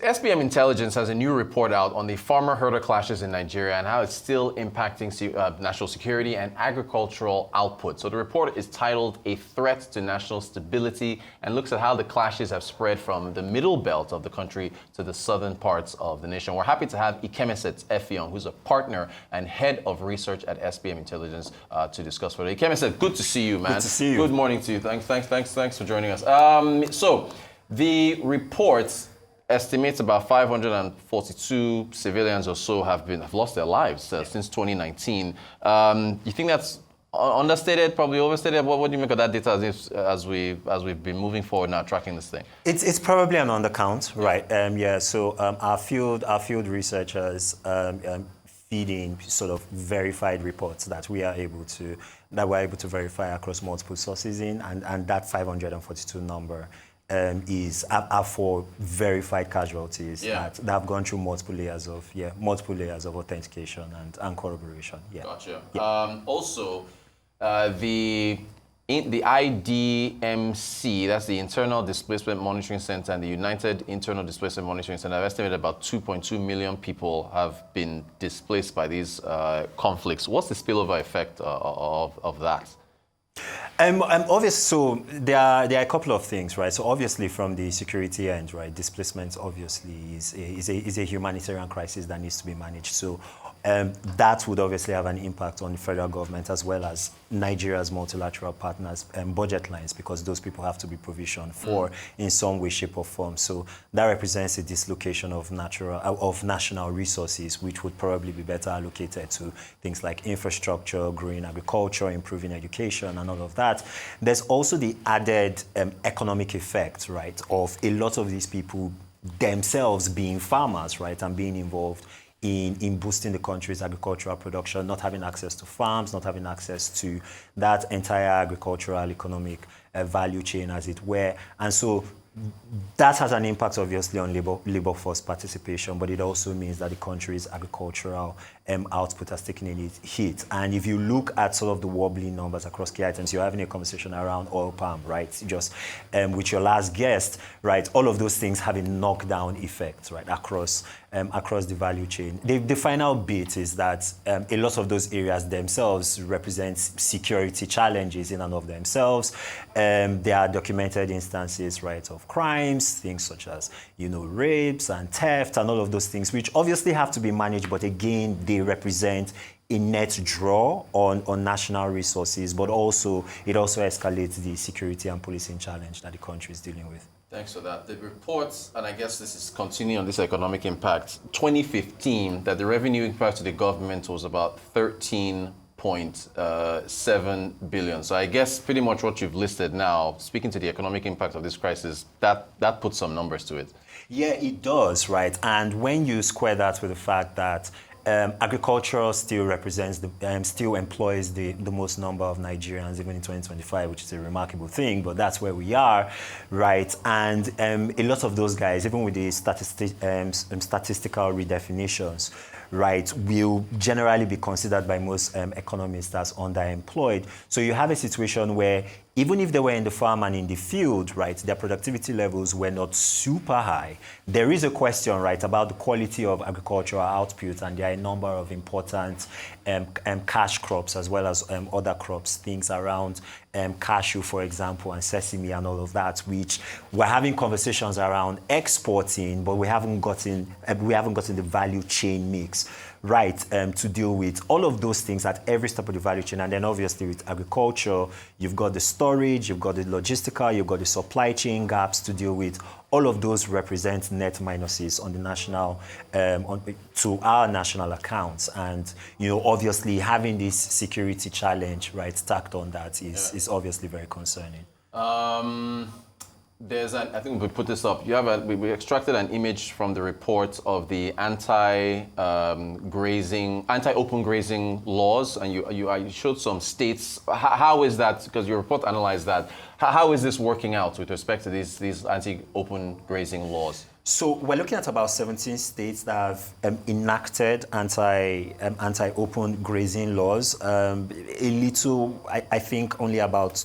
SBM Intelligence has a new report out on the farmer-herder clashes in Nigeria and how it's still impacting national security and agricultural output. So the report is titled A Threat to National Stability and looks at how the clashes have spread from the middle belt of the country to the southern parts of the nation. We're happy to have Ikemesit Effiong, who's a partner and head of research at SBM Intelligence, to discuss further. Ikemesit, good to see you, man. Good to see you. Good morning to you. Thanks for joining us. So the report estimates about 542 civilians or so have lost their lives since 2019. You think that's understated, probably overstated? What do you make of that data as we've been moving forward now, tracking this thing? It's probably an undercount, right? So our field researchers feeding sort of verified reports that we're able to verify across multiple sources and that 542 number are for verified casualties that have gone through multiple layers of authentication and corroboration. Yeah. Gotcha. Yeah. Also, the IDMC, that's the Internal Displacement Monitoring Center, and the United Internal Displacement Monitoring Center have estimated about 2.2 million people have been displaced by these conflicts. What's the spillover effect of that? Obviously, so there are a couple of things, right? So obviously, from the security end, right, displacement obviously is a humanitarian crisis that needs to be managed. So that would obviously have an impact on the federal government as well as Nigeria's multilateral partners' budget lines, because those people have to be provisioned for in some way, shape, or form. So that represents a dislocation of national resources, which would probably be better allocated to things like infrastructure, growing agriculture, improving education, and all of that. There's also the added economic effect, right, of a lot of these people themselves being farmers, right, and being involved in boosting the country's agricultural production, not having access to farms, not having access to that entire agricultural economic value chain, as it were. And so that has an impact, obviously, on labor force participation, but it also means that the country's agricultural output has taken a hit. And if you look at sort of the wobbly numbers across key items, you're having a conversation around oil palm, right? Just with your last guest, right? All of those things have a knockdown effect, right, across the value chain. The final bit is that a lot of those areas themselves represent security challenges in and of themselves. There are documented instances, right, of crimes, things such as, rapes and theft and all of those things, which obviously have to be managed, but again, they represent a net draw on national resources, but also it also escalates the security and policing challenge that the country is dealing with. Thanks for that. The reports, and I guess this is continuing on this economic impact, 2015, that the revenue impact to the government was about 13.7 billion. So I guess pretty much what you've listed now, speaking to the economic impact of this crisis, that puts some numbers to it. Yeah, it does, right? And when you square that with the fact that agriculture still represents still employs the most number of Nigerians, even in 2025, which is a remarkable thing, but that's where we are, right? And a lot of those guys, even with the statistical redefinitions, right, will generally be considered by most economists as underemployed. So you have a situation where even if they were in the farm and in the field, right, their productivity levels were not super high. There is a question, right, about the quality of agricultural output, and there are a number of important cash crops as well as other crops, things around cashew, for example, and sesame and all of that, which we're having conversations around exporting, but we haven't gotten the value chain mix right to deal with all of those things at every step of the value chain. And then obviously with agriculture, you've got the storage, you've got the logistical, you've got the supply chain gaps to deal with. All of those represent net minuses on the national, to our national accounts. And, obviously having this security challenge, right, stacked on that is obviously very concerning. I think we put this up. We extracted an image from the report of the anti-open grazing laws, and you showed some states. How is that? Because your report analyzed that. How is this working out with respect to these anti-open grazing laws? So we're looking at about 17 states that have enacted anti-open grazing laws. A little, I think only about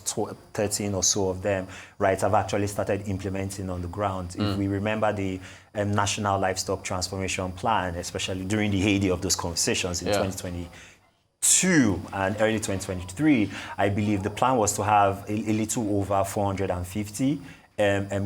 13 or so of them, right, have actually started implementing on the ground. If we remember the National Livestock Transformation Plan, especially during the heyday of those conversations in 2022 and early 2023, I believe the plan was to have a little over 450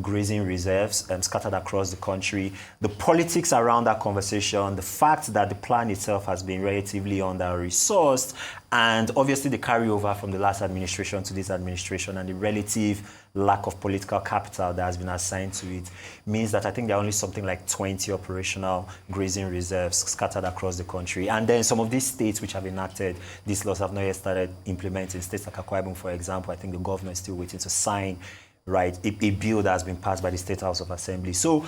grazing reserves scattered across the country. The politics around that conversation, the fact that the plan itself has been relatively under-resourced, and obviously the carryover from the last administration to this administration and the relative lack of political capital that has been assigned to it means that I think there are only something like 20 operational grazing reserves scattered across the country. And then some of these states which have enacted these laws have not yet started implementing. States like Akwa Ibom, for example, I think the governor is still waiting to sign a bill that has been passed by the State House of Assembly. So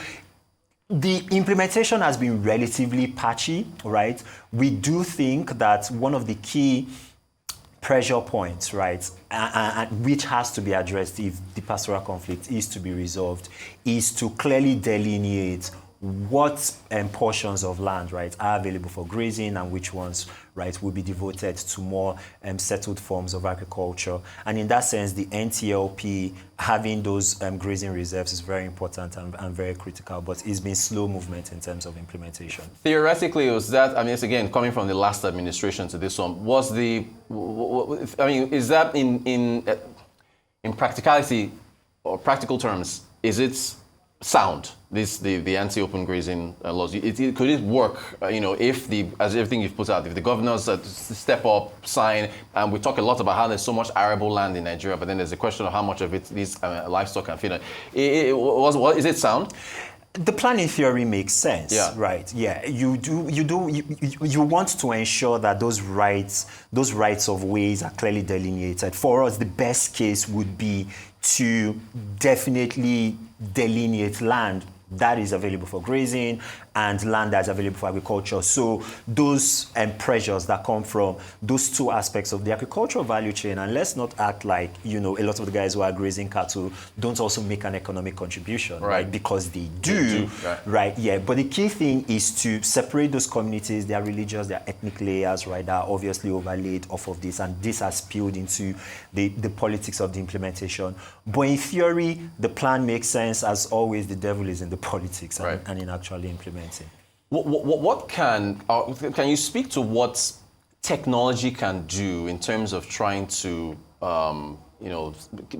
the implementation has been relatively patchy, right? We do think that one of the key pressure points, right, and which has to be addressed if the pastoral conflict is to be resolved, is to clearly delineate what portions of land, right, are available for grazing and which ones, right, will be devoted to more settled forms of agriculture. And in that sense, the NTLP having those grazing reserves is very important and very critical, but it's been slow movement in terms of implementation. Theoretically, was that, I mean, it's again, coming from the last administration to this one, was the, I mean, is that in practicality or practical terms, is it sound, the anti-open grazing laws? Could it work, if as everything you've put out, if the governors step up, sign, and we talk a lot about how there's so much arable land in Nigeria, but then there's a question of how much of it these livestock can feed on. Is it sound? The plan in theory makes sense, right? Yeah, you want to ensure that those rights of ways are clearly delineated. For us, the best case would be to definitely delineate land that is available for grazing and land that's available for agriculture. So those pressures that come from those two aspects of the agricultural value chain, and let's not act like, a lot of the guys who are grazing cattle don't also make an economic contribution, right? Because they do, right? Yeah, but the key thing is to separate those communities, their religious, their ethnic layers, right, that are obviously overlaid off of this, and this has spilled into the politics of the implementation. But in theory, the plan makes sense. As always, the devil is in the politics and in actually implementing. What can you speak to what technology can do in terms of trying to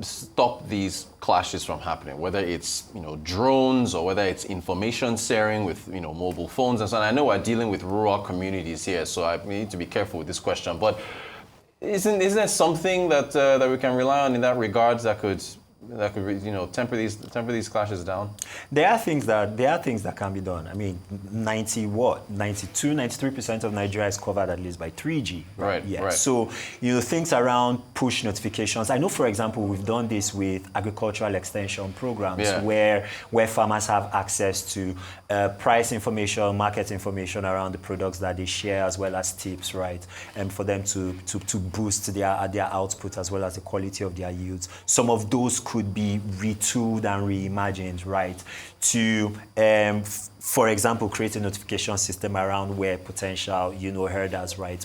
stop these clashes from happening, whether it's drones or whether it's information sharing with mobile phones and so on? I know we're dealing with rural communities here, so I need to be careful with this question, but isn't there something that we can rely on in that regards that could temper these clashes down? There are things that can be done. I mean, 93% of Nigeria is covered at least by 3G. Right. Yeah. Right. So things around push notifications. I know, for example, we've done this with agricultural extension programs where farmers have access to price information, market information around the products that they share, as well as tips, right, and for them to boost their output as well as the quality of their yields. Some of those could be retooled and reimagined, right, to, for example, create a notification system around where potential, herders, right,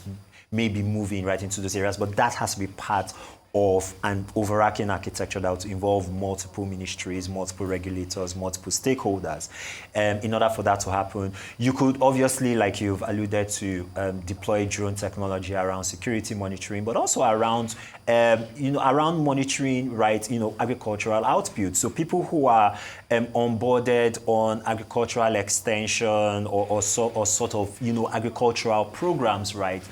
may be moving right into those areas. But that has to be part of an overarching architecture that would involve multiple ministries, multiple regulators, multiple stakeholders. In order for that to happen, you could obviously, like you've alluded to, deploy drone technology around security monitoring, but also around, around monitoring, right, agricultural output. So people who are onboarded on agricultural extension or sort of, agricultural programs, right,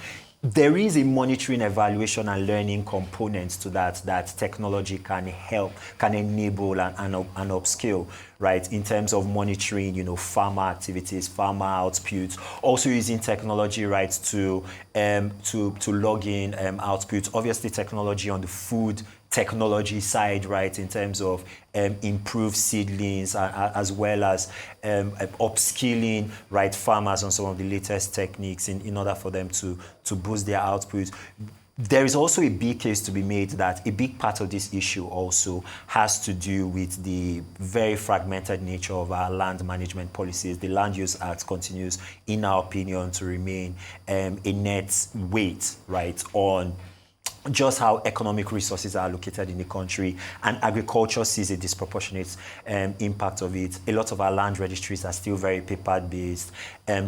there is a monitoring, evaluation, and learning component to that technology can help, can enable and upskill, right, in terms of monitoring, farmer activities, farmer output, also using technology, right, to log in output. Obviously, technology on the food technology side, right, in terms of improved seedlings as well as upskilling, right, farmers on some of the latest techniques in order for them to boost their output. there is also a big case to be made that a big part of this issue also has to do with the very fragmented nature of our land management policies. The Land Use Act continues, in our opinion, to remain a net weight, right, on just how economic resources are allocated in the country, and agriculture sees a disproportionate impact of it. A lot of our land registries are still very paper-based.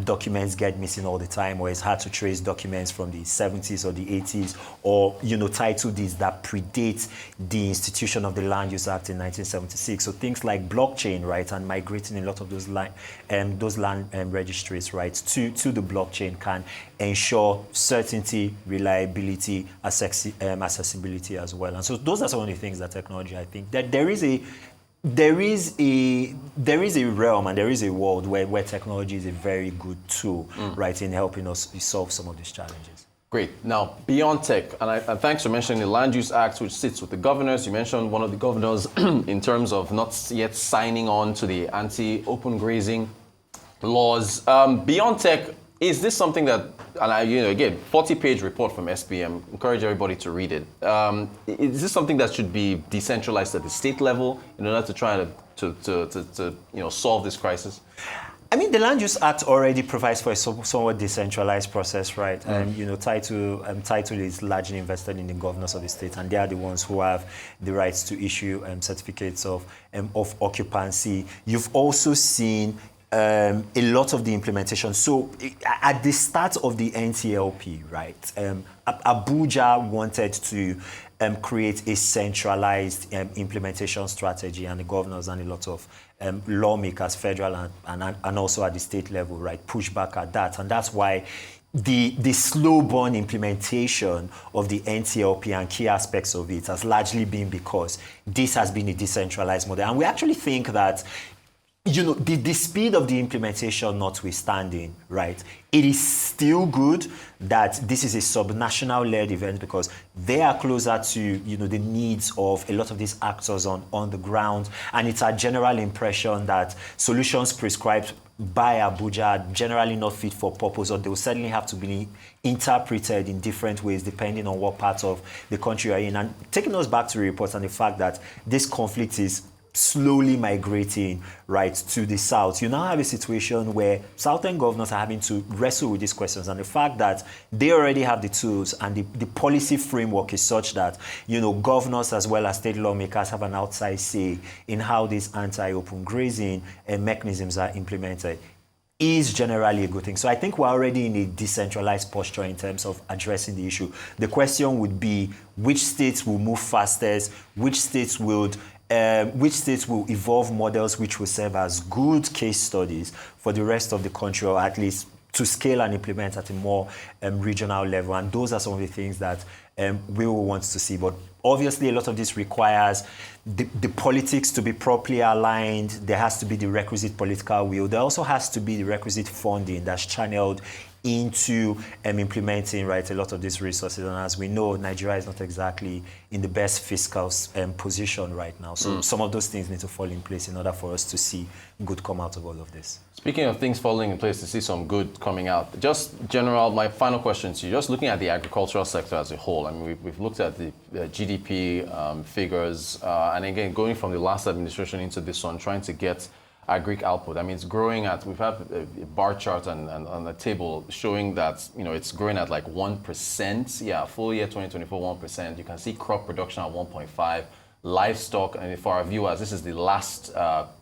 Documents get missing all the time, or it's hard to trace documents from the 70s or the 80s, or title deeds that predate the institution of the Land Use Act in 1976. So things like blockchain, right, and migrating a lot of those land registries, right, to the blockchain can ensure certainty, reliability, accessibility as well. And so those are some of the things that technology, I think, that there is a realm and there is a world where technology is a very good tool, right, in helping us solve some of these challenges. Great. Now, beyond tech, and thanks for mentioning the Land Use Act, which sits with the governors. You mentioned one of the governors in terms of not yet signing on to the anti-open grazing laws. Beyond tech, is this something that, and again, 40-page report from SBM, encourage everybody to read it. Is this something that should be decentralized at the state level in order to try to solve this crisis? I mean, the Land Use Act already provides for a somewhat decentralized process, right? Title is largely invested in the governors of the state, and they are the ones who have the rights to issue certificates of occupancy. You've also seen a lot of the implementation. So at the start of the NTLP, right, Abuja wanted to create a centralized implementation strategy, and the governors and a lot of lawmakers, federal and also at the state level, right, push back at that. And that's why the slow burn implementation of the NTLP and key aspects of it has largely been because this has been a decentralized model. And we actually think that the speed of the implementation notwithstanding, right, it is still good that this is a subnational-led event because they are closer to, the needs of a lot of these actors on the ground. And it's a general impression that solutions prescribed by Abuja are generally not fit for purpose, or they will certainly have to be interpreted in different ways depending on what part of the country you're in. And taking us back to the reports and the fact that this conflict is slowly migrating right to the south, you now have a situation where southern governors are having to wrestle with these questions, and the fact that they already have the tools and the policy framework is such that governors as well as state lawmakers have an outside say in how these anti-open grazing mechanisms are implemented is generally a good thing. So I think we're already in a decentralized posture in terms of addressing the issue. The question would be which states will move fastest, which states will evolve models which will serve as good case studies for the rest of the country, or at least to scale and implement at a more regional level. And those are some of the things that we will want to see. But obviously, a lot of this requires the politics to be properly aligned. There has to be the requisite political will. There also has to be the requisite funding that's channeled into implementing, right, a lot of these resources. And as we know, Nigeria is not exactly in the best fiscal position right now. So some of those things need to fall in place in order for us to see good come out of all of this. Speaking of things falling in place to see some good coming out, just general, my final question to you, just looking at the agricultural sector as a whole, I mean, we've looked at the GDP figures, and again, going from the last administration into this one, trying to get agric output. I mean, it's growing at, we've had a bar chart and on the table showing that, it's growing at like 1%. Yeah, full year 2024, 1%. You can see crop production at 1.5. Livestock, and for our viewers, this is the last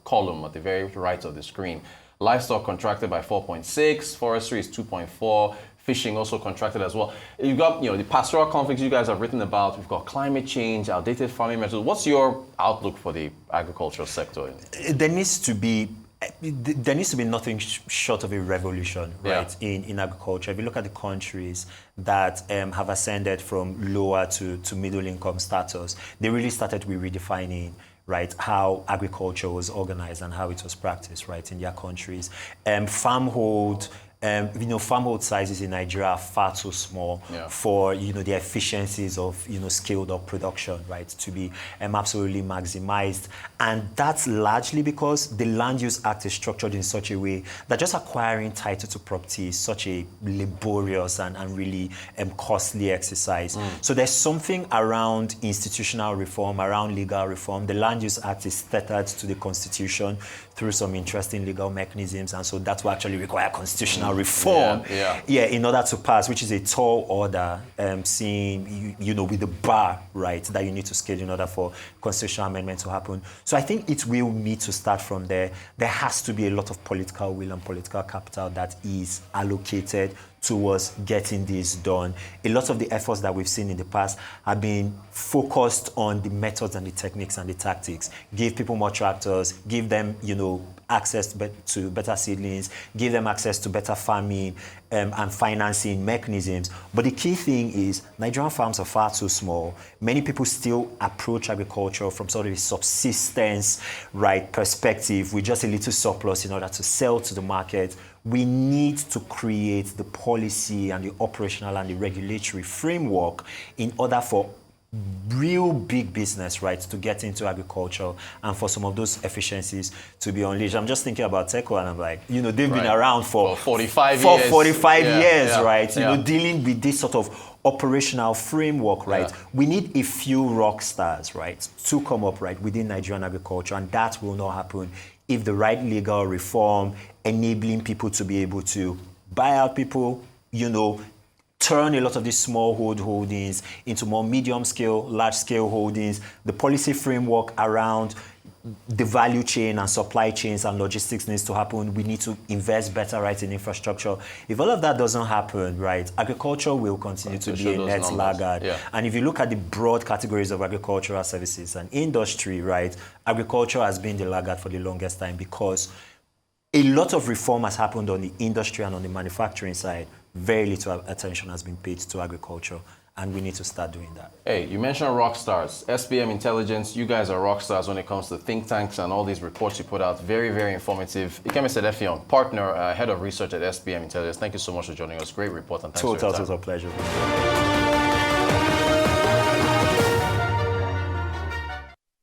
column at the very right of the screen. Livestock contracted by 4.6, forestry is 2.4, fishing also contracted as well. You've got, the pastoral conflicts you guys have written about. We've got climate change, outdated farming methods. What's your outlook for the agricultural sector? There needs to be nothing short of a revolution, right, in agriculture. If you look at the countries that have ascended from lower to middle income status, they really started with redefining, right, how agriculture was organized and how it was practiced, right, in their countries. Farmhold farmhold sizes in Nigeria are far too small for, the efficiencies of, scaled up production, right, to be absolutely maximized. And that's largely because the Land Use Act is structured in such a way that just acquiring title to property is such a laborious and really costly exercise. So there's something around institutional reform, around legal reform. The Land Use Act is tethered to the Constitution through some interesting legal mechanisms, and so that will actually require constitutional reform in order to pass, which is a tall order, seeing with the bar, right, that you need to scale in order for constitutional amendment to happen. So I think it will need to start from there. There has to be a lot of political will and political capital that is allocated towards getting this done. A lot of the efforts that we've seen in the past have been focused on the methods and the techniques and the tactics. Give people more tractors, give them, access to better seedlings, give them access to better farming and financing mechanisms. But the key thing is Nigerian farms are far too small. Many people still approach agriculture from sort of a subsistence, right, perspective with just a little surplus in order to sell to the market. We need to create the policy and the operational and the regulatory framework in order for real big business, right, to get into agriculture and for some of those efficiencies to be unleashed. I'm just thinking about Teco and I'm like, they've been around for 45 years. 45 years, right? Dealing with this sort of operational framework, right? We need a few rock stars, right, to come up, right, within Nigerian agriculture, and that will not happen if the right legal reform enabling people to be able to buy out people, turn a lot of these small holdings into more medium scale, large scale holdings, the policy framework around the value chain and supply chains and logistics needs to happen. We need to invest better, right, in infrastructure. If all of that doesn't happen, right, agriculture will continue to be a net laggard. And if you look at the broad categories of agricultural services and industry, right, agriculture has been the laggard for the longest time because a lot of reform has happened on the industry and on the manufacturing side. Very little attention has been paid to agriculture, and we need to start doing that. Hey, you mentioned rock stars. SBM Intelligence, you guys are rock stars when it comes to think tanks and all these reports you put out. Very, very informative. Ikemesit Effiong, partner, head of research at SBM Intelligence. Thank you so much for joining us. Great report, and thanks for your time. It was a pleasure.